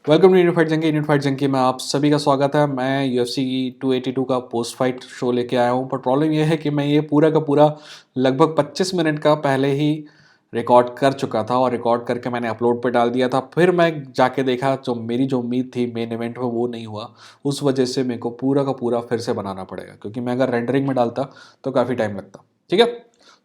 Welcome to unit fight junkie में आप सभी का स्वागत है। मैं UFC 282 का पोस्ट फाइट शो लेके आया हूँ, पर प्रॉब्लम यह है कि मैं ये पूरा का पूरा लगभग 25 मिनट का पहले ही रिकॉर्ड कर चुका था और रिकॉर्ड करके मैंने अपलोड पे डाल दिया था। फिर मैं जाके देखा जो मेरी जो उम्मीद थी मेन इवेंट में वो नहीं हुआ। उस वजह से मेरे को पूरा का पूरा फिर से बनाना पड़ेगा, क्योंकि मैं अगर रेंडरिंग में डालता तो काफ़ी टाइम लगता। ठीक है,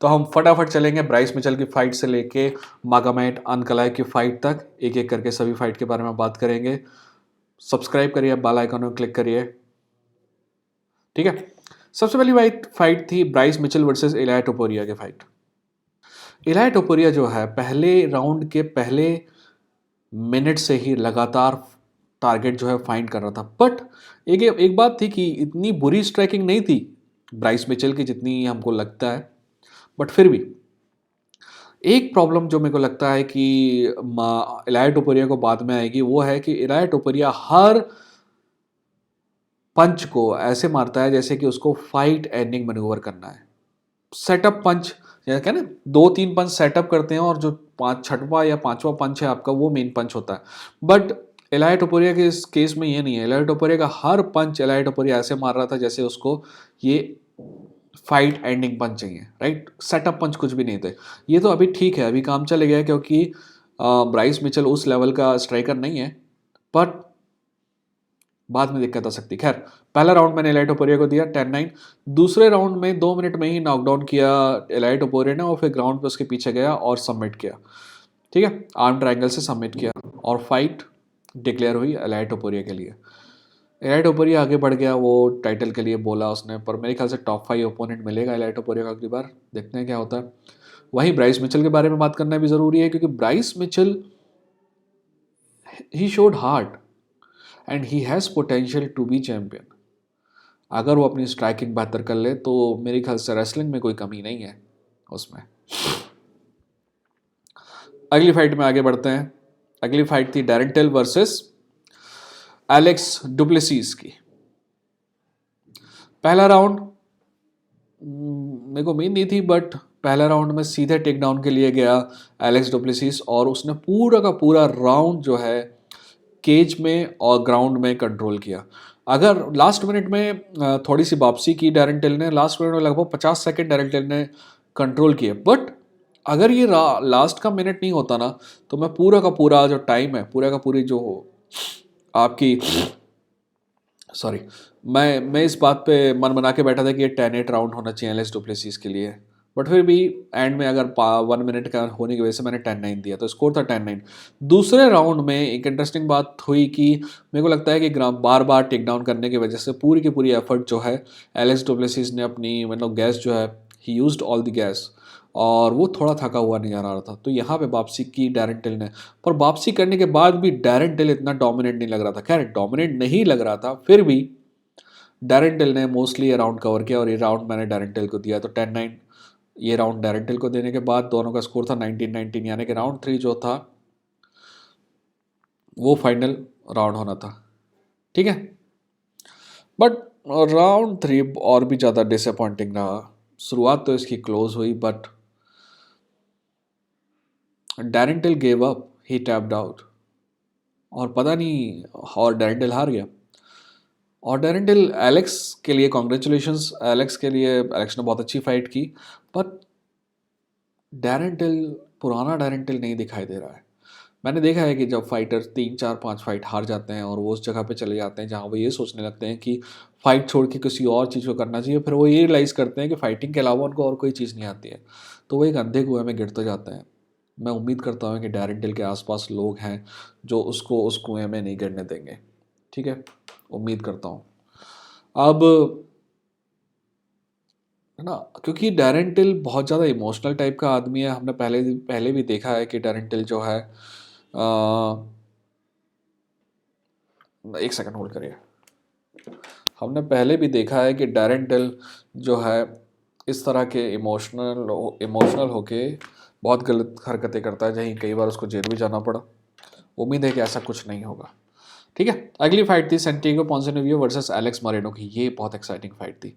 तो हम फटाफट चलेंगे ब्राइस मिचेल की फाइट से लेके मागोमेड अनकलाय की फाइट तक, एक एक करके सभी फाइट के बारे में बात करेंगे। सब्सक्राइब करिए, बेल आइकन में क्लिक करिए। ठीक है, सबसे पहली फाइट थी ब्राइस मिचेल वर्सेस इलाया टोपुरिया की फाइट। इलाया टोपुरिया जो है पहले राउंड के पहले मिनट से ही लगातार टारगेट जो है फाइंड कर रहा था, बट एक बात थी कि इतनी बुरी स्ट्राइकिंग नहीं थी ब्राइस मिचेल की जितनी हमको लगता है। बट फिर भी एक प्रॉब्लम जो मेरे को लगता है कि इलाया टोपुरिया को बाद में आएगी, वो है कि इलाया टोपुरिया हर पंच को ऐसे मारता है जैसे कि उसको फाइट एंडिंग मैन्यूवर करना है। सेटअप पंच, या क्या ना, दो तीन पंच सेटअप करते हैं और जो छठवां या पांचवा पंच है आपका वो मेन पंच होता है। बट इलाया टोपुरिया के इस केस में ये नहीं है। इलाया टोपुरिया का हर पंच इलाया टोपुरिया ऐसे मार रहा था जैसे उसको ये फाइट एंडिंग पंच चाहिए, राइट। सेटअप पंच कुछ भी नहीं थे। ये तो अभी ठीक है, अभी काम चले गया, क्योंकि ब्राइस मिचेल उस लेवल का स्ट्राइकर नहीं है। बट बाद में दिक्कत आ सकती। खैर, पहला राउंड मैंने इलाया टोपुरिया को दिया 10-9। दूसरे राउंड में 2 मिनट में ही नॉकडाउन किया इलाया टोपुरिया ने, और फिर ग्राउंड पे उसके पीछे गया और सबमिट किया। ठीक है, आर्म ट्रायंगल से सबमिट किया और फाइट डिक्लेयर हुई इलाया टोपुरिया के लिए। इलाया टोपुरिया आगे बढ़ गया, वो टाइटल के लिए बोला उसने, पर मेरे ख्याल से टॉप 5 ओपोनेंट मिलेगा इलाया टोपुरिया को अगली बार। देखते हैं क्या होता है। वहीं ब्राइस मिचेल के बारे में बात करना भी ज़रूरी है, क्योंकि Bryce Mitchell he showed heart and he has potential to be champion. अगर वो अपनी स्ट्राइकिंग बेहतर कर ले तो मेरे ख्याल से रेसलिंग में कोई कमी नहीं है उसमें। अगली फाइट में आगे बढ़ते हैं। अगली फाइट थी Darren Till versus Alex Duplessis की। पहला राउंड मेरे को उम्मीद नहीं थी, बट पहला राउंड में सीधे टेक डाउन के लिए गया एलेक्स डुप्लेसिस, और उसने पूरा का पूरा राउंड जो है केज में और ग्राउंड में कंट्रोल किया। अगर लास्ट मिनट में थोड़ी सी वापसी की डैरेन टिल ने, लास्ट मिनट में लगभग 50 सेकंड डैरेन टिल ने कंट्रोल किए। बट अगर ये लास्ट का मिनट नहीं होता ना, तो मैं पूरा का पूरा जो टाइम है, पूरा का पूरी जो आपकी, सॉरी, मैं इस बात पे मन बना के बैठा था कि ये 10-8 राउंड होना चाहिए एलेक्स डुप्लेसिस के लिए। बट फिर भी एंड में अगर 1 मिनट का होने की वजह से मैंने 10-9 दिया, तो स्कोर था 10-9। दूसरे राउंड में एक इंटरेस्टिंग बात हुई कि मेरे को लगता है कि बार बार टेक डाउन करने की वजह से पूरी की पूरी एफर्ट जो है एलेक्स डुप्लेसिस ने अपनी, मतलब गैस जो है, ही यूज्ड ऑल द गैस, और वो थोड़ा थका हुआ नजर आ रहा था। तो यहाँ पे वापसी की डैरेन टिल ने, पर वापसी करने के बाद भी डैरेन टिल इतना डोमिनेट नहीं लग रहा था। खैर, डोमिनेट नहीं लग रहा था, फिर भी डैरेन टिल ने मोस्टली ये राउंड कवर किया, और ये राउंड मैंने डैरेन टिल को दिया। तो 10-9 ये राउंड डैरेन टिल को देने के बाद दोनों का स्कोर था 19-19, यानी कि राउंड 3 जो था वो फाइनल राउंड होना था। ठीक है, बट राउंड 3 और भी ज़्यादा डिसअपॉइंटिंग रहा। शुरुआत तो इसकी क्लोज हुई, but Darren Till gave up, he tapped out, और पता नहीं, और डैरेन टिल हार गया। और डैरेन टिल, एलेक्स के लिए कॉन्ग्रेचुलेशंस, एलेक्स के लिए, एलेक्स ने बहुत अच्छी फाइट की, पर डैरेन टिल, पुराना डैरेन टिल नहीं दिखाई दे रहा है। मैंने देखा है कि जब फाइटर 3-4-5 फाइट हार जाते हैं और वो उस जगह पे चले जाते हैं जहाँ वो ये सोचने लगते हैं कि फाइट छोड़ के किसी और चीज़ को करना चाहिए, फिर वो ये रियलाइज़ करते हैं कि फाइटिंग के अलावा उनको और कोई चीज़ नहीं आती है, तो वो एक अंधे कुएं में गिरते जाते हैं। मैं उम्मीद करता हूँ कि डैरेन टिल के आसपास लोग हैं जो उसको उस कुएं में नहीं गिरने देंगे। ठीक है, उम्मीद करता हूँ। अब, है ना, क्योंकि डैरेन टिल बहुत ज़्यादा इमोशनल टाइप का आदमी है। हमने पहले पहले भी देखा है कि डैरेन टिल जो है, एक सेकंड होल्ड करिए। हमने पहले भी देखा है कि डैरेन टिल जो है इस तरह के इमोशनल होके बहुत गलत हरकतें करता है, जहीं कई बार उसको जेल भी जाना पड़ा। उम्मीद है कि ऐसा कुछ नहीं होगा। ठीक है, अगली फाइट थी सेंटियागो पोंजिनियो वर्सेस एलेक्स मोरेनो की। ये बहुत एक्साइटिंग फाइट थी।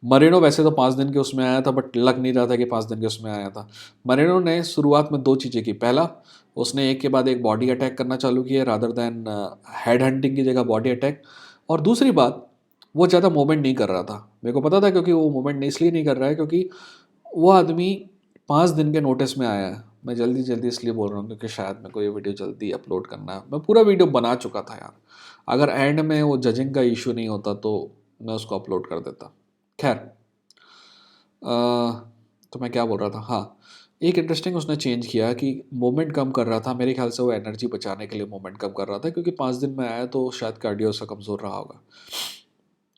मरेनो वैसे तो 5 दिन के उसमें आया था, बट लग नहीं रहा था कि 5 दिन के उसमें आया था। मरेनो ने शुरुआत में दो चीज़ें की। पहला, उसने एक के बाद एक बॉडी अटैक करना चालू किया रादर दैन हेड हंटिंग की जगह बॉडी अटैक। और दूसरी बात, वो ज़्यादा मूवमेंट नहीं कर रहा था। मेरे को पता था, क्योंकि वो मूवमेंट इसलिए नहीं कर रहा है क्योंकि वो आदमी 5 दिन के नोटिस में आया है। मैं जल्दी जल्दी इसलिए बोल रहा हूँ क्योंकि शायद मेरे को ये वीडियो जल्दी अपलोड करना है। मैं पूरा वीडियो बना चुका था यार, अगर एंड में वो जजिंग का इशू नहीं होता तो मैं उसको अपलोड कर देता। खैर, तो मैं क्या बोल रहा था, हाँ, एक इंटरेस्टिंग उसने चेंज किया कि मोमेंट कम कर रहा था। मेरे ख्याल से वो एनर्जी बचाने के लिए मोमेंट कम कर रहा था, क्योंकि 5 दिन में आया तो शायद कार्डियो से कमज़ोर रहा होगा।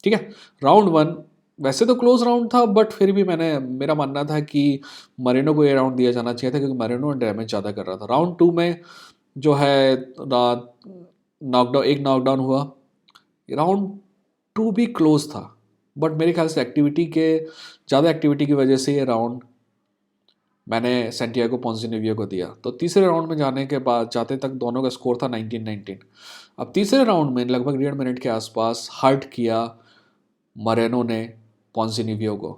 ठीक है। राउंड 1 वैसे तो क्लोज राउंड था, बट फिर भी मेरा मानना था कि मरेनो को ये राउंड दिया जाना चाहिए था, क्योंकि मरेनो डैमेज ज़्यादा कर रहा था। राउंड 2 में जो है नॉकडाउन, एक नॉकडाउन हुआ। राउंड 2 भी क्लोज था, बट मेरे ख्याल से ज़्यादा एक्टिविटी की वजह से ये राउंड मैंने सैंटियागो पोंजिनिवियो को दिया। तो तीसरे राउंड में जाने के बाद जाते तक दोनों का स्कोर था 19-19। अब तीसरे राउंड में लगभग 1.5 मिनट के आसपास हर्ट किया मरेनो ने पोंजिनिवियो को।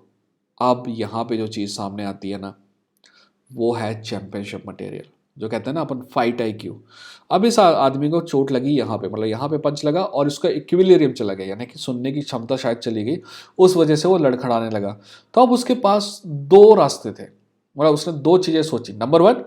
अब यहाँ पे जो चीज़ सामने आती है ना, वो है चैंपियनशिप मटेरियल, जो कहते हैं ना अपन फाइट IQ। अब इस आदमी को चोट लगी यहाँ पे, मतलब यहाँ पे पंच लगा और उसका इक्विलिब्रियम चला गया, यानी कि सुनने की क्षमता शायद चली गई, उस वजह से वो लड़खड़ाने लगा। तो अब उसके पास दो रास्ते थे, मतलब उसने दो चीज़ें सोची। नंबर 1,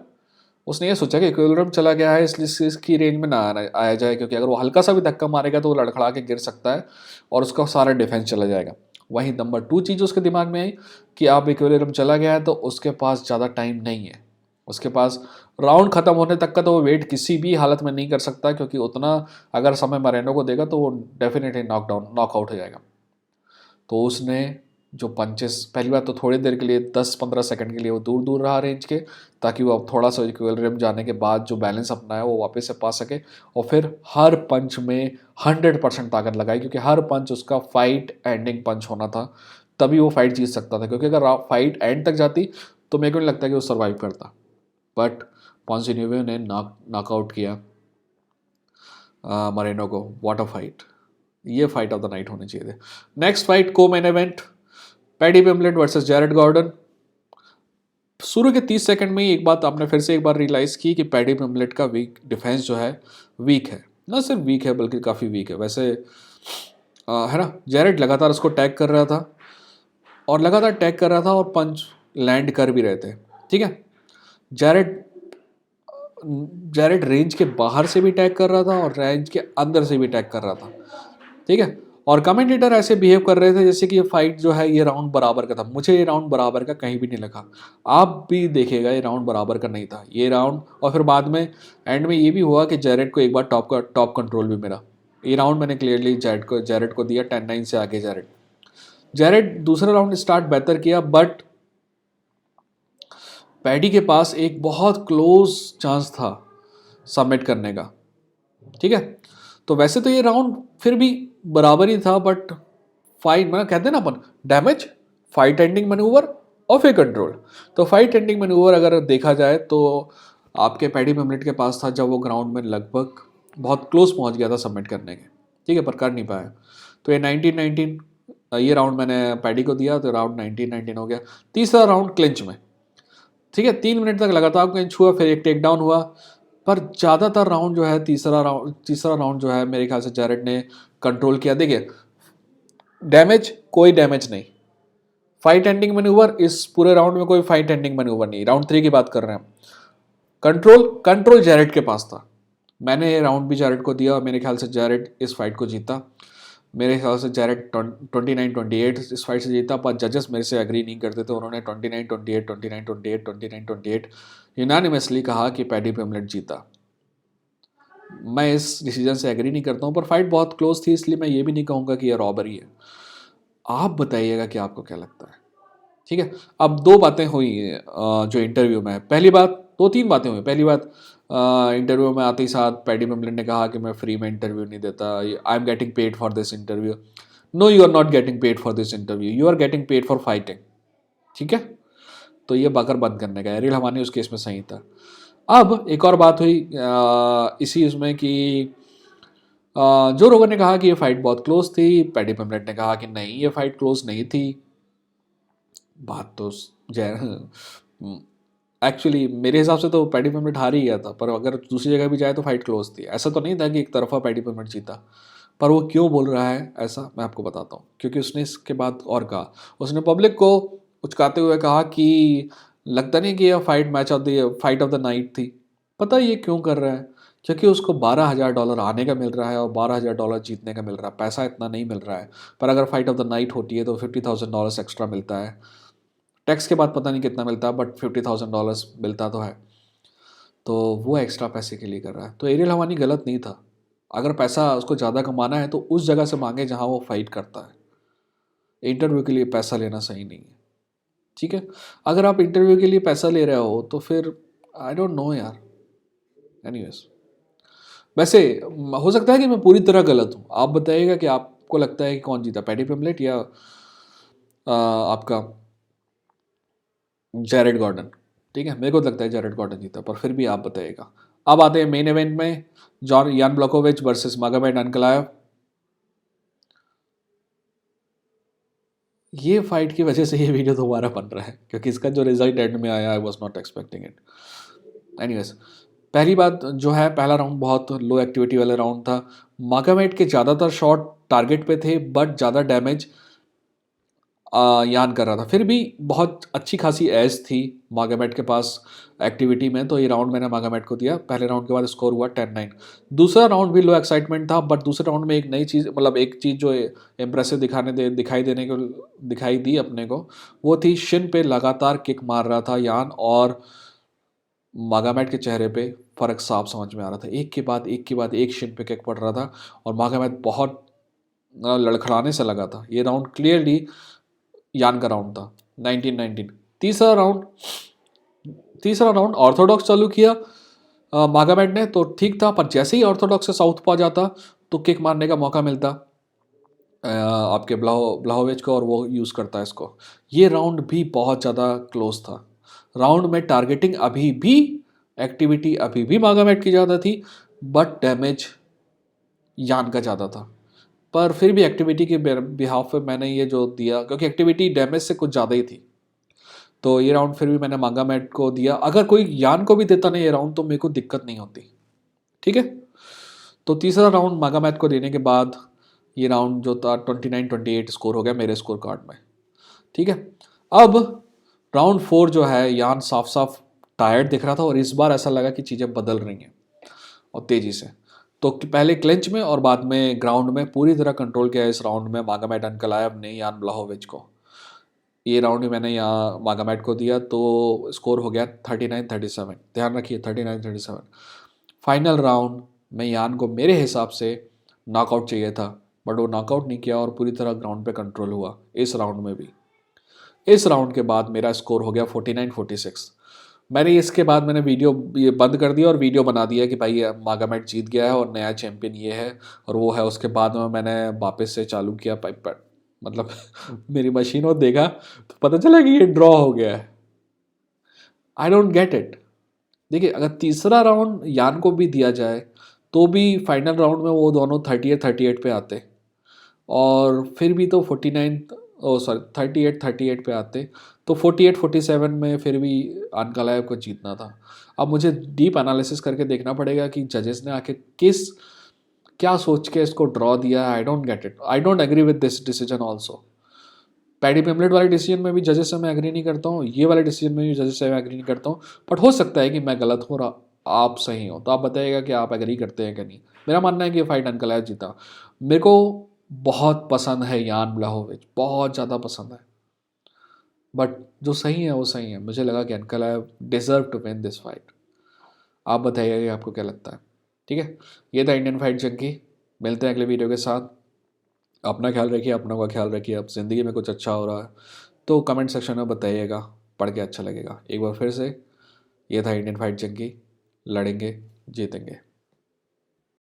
उसने ये सोचा कि इक्विलिब्रियम चला गया है, इसलिए इसकी रेंज में ना आया जाए, क्योंकि अगर वो हल्का सा भी धक्का मारेगा तो वो लड़खड़ा के गिर सकता है और उसका सारा डिफेंस चला जाएगा। वहीं नंबर 2 चीज़ उसके दिमाग में आई कि अब इक्विलिब्रियम चला गया है तो उसके पास ज़्यादा टाइम नहीं है, उसके पास राउंड ख़त्म होने तक का तो वो वेट किसी भी हालत में नहीं कर सकता, क्योंकि उतना अगर समय मरेनो को देगा तो वो डेफिनेटली नॉकआउट हो जाएगा। तो उसने जो पंचेस, पहली बात तो थोड़ी देर के लिए 10-15 सेकंड के लिए वो दूर दूर रहा रेंज के, ताकि वो अब थोड़ा सा इक्विलिब्रियम जाने के बाद जो बैलेंस अपना है वो वापस से पा सके। और फिर हर पंच में 100% ताकत लगाई, क्योंकि हर पंच उसका फाइट एंडिंग पंच होना था, तभी वो फाइट जीत सकता था। क्योंकि अगर फाइट एंड तक जाती तो मेरे को नहीं लगता कि वो सर्वाइव करता। बट पॉन्जिनियो ने नॉकआउट किया मरेनो को। What a fight! ये फाइट ऑफ द नाइट होनी चाहिए थे। Next fight, co main event, Paddy Pimblett versus Jared Gordon. शुरू के 30 सेकंड में ही एक बात आपने फिर से एक बार रियलाइज़ की कि पैडी पिम्बलेट का डिफेंस जो है वीक है। ना सिर्फ वीक है बल्कि काफ़ी वीक है वैसे, है ना। जैरेड लगातार उसको टैग कर रहा था और लगातार टैग कर रहा था और पंच लैंड कर भी रहे थे। ठीक है। जैरेड जैरेड रेंज के बाहर से भी टैग कर रहा था और रेंज के अंदर से भी टैग कर रहा था। ठीक है। और कमेंटेटर ऐसे बिहेव कर रहे थे जैसे कि ये फाइट जो है ये राउंड बराबर का था। मुझे ये राउंड बराबर का कहीं भी नहीं लगा। आप भी देखिएगा, ये राउंड बराबर का नहीं था ये राउंड। और फिर बाद में एंड में ये भी हुआ कि जैरेड को एक बार टॉप कंट्रोल भी मिला। ये राउंड मैंने क्लियरली जैरेड को दिया 10-9 से आगे। जैरेड दूसरा राउंड स्टार्ट बेहतर किया, बट पैडी के पास एक बहुत क्लोज चांस था सबमिट करने का। ठीक है। तो वैसे तो ये राउंड फिर भी बराबर ही था, बट फाइट में कहते हैं ना अपन, डैमेज, फाइट एंडिंग मैन्यूवर और फिर कंट्रोल। तो फाइट एंडिंग मैन्यूवर अगर देखा जाए तो आपके पैडी पिम्बलेट के पास था, जब वो ग्राउंड में लगभग बहुत क्लोज पहुंच गया था सबमिट करने के। ठीक है, पर कर नहीं पाया। तो ये 19-19 ये राउंड मैंने पैडी को दिया, तो राउंड 19-19 हो गया। तीसरा राउंड क्लिंच में। ठीक है, 3 मिनट तक लगातार क्लिंच हुआ, फिर एक टेक डाउन हुआ। पर ज़्यादातर राउंड जो है तीसरा राउंड जो है मेरे ख्याल से जैरेड ने कंट्रोल किया। देखिए, डैमेज कोई डैमेज नहीं, फाइट एंडिंग मैन्यूवर इस पूरे राउंड में कोई फाइट एंडिंग मैन्यूवर नहीं। राउंड 3 की बात कर रहे हैं हम। कंट्रोल जैरेड के पास था। मैंने ये राउंड भी जैरेड को दिया और मेरे ख्याल से जैरेड इस फाइट को जीता। मेरे ख्याल से जैरेड 29-28 इस फाइट से जीता, पर जजेस मेरे से एग्री नहीं करते थे। उन्होंने 29-28, 29-28, 29-28 यूनानिमसली कहा कि पैडी पिम्बलेट जीता। मैं इस डिसीजन से एग्री नहीं करता हूँ, पर फाइट बहुत क्लोज थी, इसलिए मैं ये भी नहीं कहूँगा कि यह रॉबरी है। आप बताइएगा कि आपको क्या लगता है। ठीक है। अब दो बातें हुई जो इंटरव्यू में। पहली बात, 2-3 बातें हुई। पहली बात, इंटरव्यू में आते ही साथ पैडी पिम्बलेट ने कहा कि मैं फ्री में इंटरव्यू नहीं देता, I am getting paid for this interview. No, you are not getting paid for this interview, you are getting paid for fighting. ठीक है। तो ये बकर बंद करने का, एरियल हवानी उस केस में सही था। अब एक और बात हुई इसी उसमें कि जो रोगन ने कहा कि ये फाइट बहुत क्लोज थी, पैडी पिम्बलेट ने कहा कि नहीं, ये फाइट क्लोज नहीं थी। बात तो एक्चुअली मेरे हिसाब से तो पैडी पिम्बलेट हार ही गया था, पर अगर दूसरी जगह भी जाए तो फाइट क्लोज थी। ऐसा तो नहीं था कि एक तरफा पैडी पिम्बलेट जीता। पर वो क्यों बोल रहा है ऐसा, मैं आपको बताता हूँ। क्योंकि उसने इसके बाद और कहा, उसने पब्लिक को उचकाते हुए कहा कि लगता नहीं कि यह फाइट ऑफ द नाइट थी। पता है ये क्यों कर रहा है? क्योंकि उसको $12,000 आने का मिल रहा है और $12,000 जीतने का मिल रहा है। पैसा इतना नहीं मिल रहा है, पर अगर फाइट ऑफ द नाइट होती है तो $50,000 एक्स्ट्रा मिलता है। टैक्स के बाद पता नहीं कितना मिलता है, बट $50,000 मिलता तो है। तो वो एक्स्ट्रा पैसे के लिए कर रहा है। तो एरियल हवानी गलत नहीं था। अगर पैसा उसको ज़्यादा कमाना है तो उस जगह से मांगे जहाँ वो फाइट करता है। इंटरव्यू के लिए पैसा लेना सही नहीं है, ठीक है? अगर आप इंटरव्यू के लिए पैसा ले रहे हो तो फिर आई डोंट नो यार। एनीवेज, वैसे हो सकता है कि मैं पूरी तरह गलत हूँ। आप बताइएगा कि आपको लगता है कि कौन जीता, पैडी पिम्बलेट या आपका जैरेड गॉर्डन? ठीक है, मेरे को तो लगता है जैरेड गॉर्डन जीता, पर फिर भी आप बताइएगा। अब आते हैं मेन इवेंट में, जॉन यान ब्लॉकोविच वर्सेस मागोमेड अनकलाएव। ये फाइट की वजह से ये वीडियो दोबारा बन रहा है, क्योंकि इसका जो रिजल्ट एंड में आया, I was not expecting it. Anyways, पहली बात जो है, पहला राउंड बहुत लो एक्टिविटी वाला राउंड था। मागोमेड के ज़्यादातर शॉट टारगेट पे थे, बट ज़्यादा डैमेज यान कर रहा था। फिर भी बहुत अच्छी खासी एज थी मागोमेड के पास एक्टिविटी में, तो ये राउंड मैंने मागोमेड को दिया। पहले राउंड के बाद स्कोर हुआ 10-9। दूसरा राउंड भी लो एक्साइटमेंट था, बट दूसरे राउंड में एक नई चीज़, मतलब एक चीज़ जो इम्प्रेसिव दिखाई दी अपने को, वो थी शिन पे लगातार किक मार रहा था यान, और मागोमेड के चेहरे पे फ़र्क साफ समझ में आ रहा था। एक के बाद एक के बाद एक शिन पे किक पड़ रहा था, और मागोमेड बहुत लड़खड़ाने से लगा था। ये राउंड क्लियरली यान का राउंड था। 19-19। तीसरा राउंड ऑर्थोडॉक्स चालू किया मागोमेड ने, तो ठीक था। पर जैसे ही ऑर्थोडॉक्स से साउथ पा जाता तो किक मारने का मौका मिलता आपके ब्लाहोविच को, और वो यूज़ करता है इसको। ये राउंड भी बहुत ज़्यादा क्लोज था। राउंड में टारगेटिंग अभी भी, एक्टिविटी अभी भी मागोमेड की ज़्यादा थी, बट डैमेज यान का ज़्यादा था। पर फिर भी एक्टिविटी के बिहाफ पे मैंने ये जो दिया, क्योंकि एक्टिविटी डैमेज से कुछ ज़्यादा ही थी, तो ये राउंड फिर भी मैंने मागोमेड को दिया। अगर कोई यान को भी देता ना ये राउंड, तो मेरे को दिक्कत नहीं होती, ठीक है? तो तीसरा राउंड मागोमेड को देने के बाद ये राउंड जो था 29-28 स्कोर हो गया मेरे स्कोर कार्ड में, ठीक है? अब राउंड 4 जो है, यान साफ साफ टायर्ड दिख रहा था, और इस बार ऐसा लगा कि चीज़ें बदल रही हैं और तेज़ी से। तो पहले क्लेंच में और बाद में ग्राउंड में पूरी तरह कंट्रोल किया इस राउंड में मागोमेड अनकलाएव ने यान ब्लाहोविच को। ये राउंड भी मैंने यहाँ मागोमेड को दिया, तो स्कोर हो गया 39-37। ध्यान रखिए, 39-37। फाइनल राउंड में यान को मेरे हिसाब से नॉकआउट चाहिए था, बट वो नॉकआउट नहीं किया और पूरी तरह ग्राउंड पे कंट्रोल हुआ इस राउंड में भी। इस राउंड के बाद मेरा स्कोर हो गया 49-46। मैंने इसके बाद मैंने वीडियो ये बंद कर दिया और वीडियो बना दिया कि भाई मागोमेड जीत गया है और नया चैंपियन ये है और वो है। उसके बाद में मैंने वापस से चालू किया पाइप, मतलब मेरी मशीन और देखा तो पता चला कि ये ड्रॉ हो गया है। I don't get it. देखिए, अगर तीसरा राउंड यान को भी दिया जाए तो भी फाइनल राउंड में वो दोनों 38-38 पे आते, और फिर भी तो 49, ओ सॉरी 38-38 पे आते, तो 48-47 में फिर भी अनकलाएव को जीतना था। अब मुझे डीप एनालिसिस करके देखना पड़ेगा कि जजेस ने आके क्या सोच के इसको ड्रॉ दिया है। I don't get it, I don't agree with this decision also. Paddy Pimblett वाले डिसीजन में भी जजेस से मैं एग्री नहीं करता हूँ, ये वाले डिसीजन में भी जजेस से मैं एग्री नहीं करता हूँ। बट हो सकता है कि मैं गलत हूँ और आप सही हो, तो आप बताइएगा कि आप एग्री करते हैं कि नहीं। मेरा मानना है कि ये फाइट अनकलाएव जीता। मेरे को बहुत पसंद है यान ब्लाहोविच, बहुत ज़्यादा पसंद है, बट जो सही है वो सही है। मुझे लगा कि Ankalaev deserve to win this fight. आप बताइएगा कि आपको क्या लगता है, ठीक है? ये था इंडियन फाइट जंकी। मिलते हैं अगले वीडियो के साथ। अपना ख्याल रखिए, अपनों का ख्याल रखिए। अब ज़िंदगी में कुछ अच्छा हो रहा है तो कमेंट सेक्शन में बताइएगा, पढ़ के अच्छा लगेगा। एक बार फिर से, ये था इंडियन फाइट जंकी। लड़ेंगे, जीतेंगे।